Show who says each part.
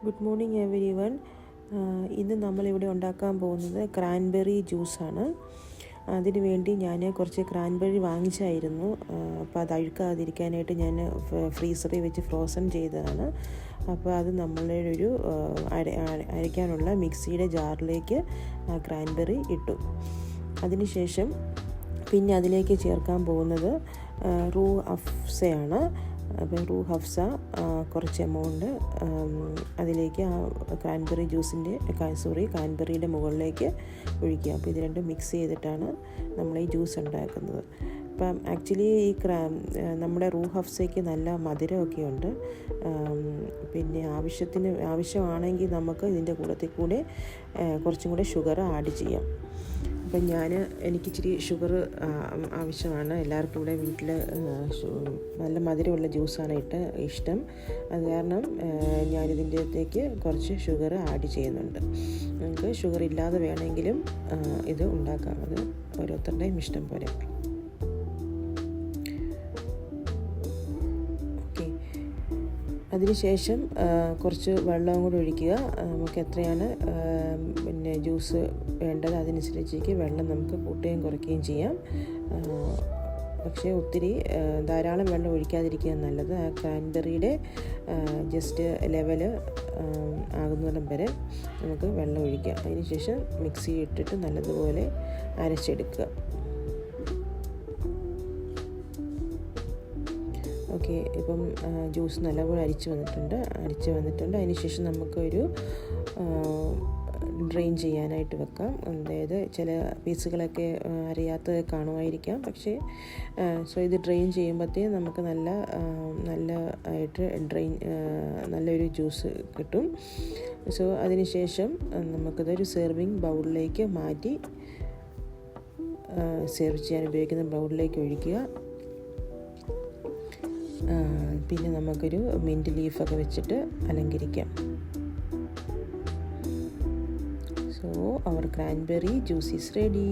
Speaker 1: Good morning every one. ഇന്ന് നമ്മളിവിടെ ഉണ്ടാക്കാൻ പോകുന്നത് ക്രാൻബെറി ജ്യൂസാണ്. അതിന് വേണ്ടി ഞാൻ കുറച്ച് ക്രാൻബെറി വാങ്ങിച്ചായിരുന്നു. അപ്പോൾ അത് അഴുക്കാതിരിക്കാനായിട്ട് ഞാൻ ഫ്രീസറിൽ വെച്ച് ഫ്രോസൺ ചെയ്തതാണ്. അപ്പോൾ അത് നമ്മളൊരു അരയ്ക്കാനുള്ള മിക്സിയുടെ ജാറിലേക്ക് ക്രാൻബെറി ഇട്ടു. അതിനുശേഷം പിന്നെ അതിലേക്ക് ചേർക്കാൻ പോകുന്നത് റൂ അഫ്സയാണ്. അപ്പോൾ റൂ ഹഫ്സ കുറച്ച് എമൗണ്ട് അതിലേക്ക് ക്രാൻബെറി ക്രാൻബെറിയുടെ മുകളിലേക്ക് ഒഴിക്കുക. അപ്പോൾ ഇത് രണ്ടും മിക്സ് ചെയ്തിട്ടാണ് നമ്മൾ ഈ ജ്യൂസ് ഉണ്ടാക്കുന്നത്. അപ്പം ആക്ച്വലി ഈ നമ്മുടെ റൂ ഹഫ്സയ്ക്ക് നല്ല മധുരമൊക്കെ ഉണ്ട്. പിന്നെ ആവശ്യമാണെങ്കിൽ നമുക്ക് ഇതിൻ്റെ കൂടെ കുറച്ചും കൂടെ ഷുഗർ ആഡ് ചെയ്യാം. അപ്പം എനിക്കിച്ചിരി ഷുഗർ ആവശ്യമാണ്. എല്ലാവർക്കും ഇവിടെ വീട്ടിൽ നല്ല മധുരമുള്ള ജ്യൂസാണ് ഇഷ്ടം. അത് കാരണം ഞാനിതിൻ്റെ അകത്തേക്ക് കുറച്ച് ഷുഗർ ആഡ് ചെയ്യുന്നുണ്ട്. നിങ്ങൾക്ക് ഷുഗർ ഇല്ലാതെ വേണമെങ്കിലും ഇത് ഉണ്ടാക്കാം. അത് ഓരോരുത്തരുടെയും ഇഷ്ടം പോലെ. അതിനുശേഷം കുറച്ച് വെള്ളവും കൂടി ഒഴിക്കുക. നമുക്ക് എത്രയാണ് പിന്നെ ജ്യൂസ് വേണ്ടത് അതനുസരിച്ചേക്ക് വെള്ളം നമുക്ക് കൂട്ടുകയും കുറയ്ക്കുകയും ചെയ്യാം. പക്ഷേ ഒത്തിരി ധാരാളം വെള്ളം ഒഴിക്കാതിരിക്കുക നല്ലത്. ആ ക്രാൻബെറിയുടെ ജസ്റ്റ് ലെവൽ ആകുന്നിടം വരെ നമുക്ക് വെള്ളം ഒഴിക്കാം. അതിനുശേഷം മിക്സി ഇട്ടിട്ട് നല്ലതുപോലെ അരച്ചെടുക്കുക. ഓക്കെ, ഇപ്പം ജ്യൂസ് നല്ലപോലെ അരിച്ച് വന്നിട്ടുണ്ട്. അതിനുശേഷം നമുക്കൊരു ഡ്രെയിൻ ചെയ്യാനായിട്ട് വെക്കാം. അതായത് ചില പീസുകളൊക്കെ അരിയാത്തത് കാണുമായിരിക്കാം. പക്ഷേ ഇത് ഡ്രെയിൻ ചെയ്യുമ്പോഴത്തേക്കും നമുക്ക് നല്ലതായിട്ട് നല്ലൊരു ജ്യൂസ് കിട്ടും. അതിനുശേഷം നമുക്കിതൊരു സെർവിങ് ബൗളിലേക്ക് മാറ്റി സെർവ് ചെയ്യാൻ ഉപയോഗിക്കുന്ന ബൗളിലേക്ക് ഒഴിക്കുക. പിന്നെ നമുക്കൊരു മിൻറ്റ് ലീഫൊക്കെ വെച്ചിട്ട് അലങ്കരിക്കാം. അവർ ക്രാൻബെറി ജ്യൂസ് ഈസ് റെഡി.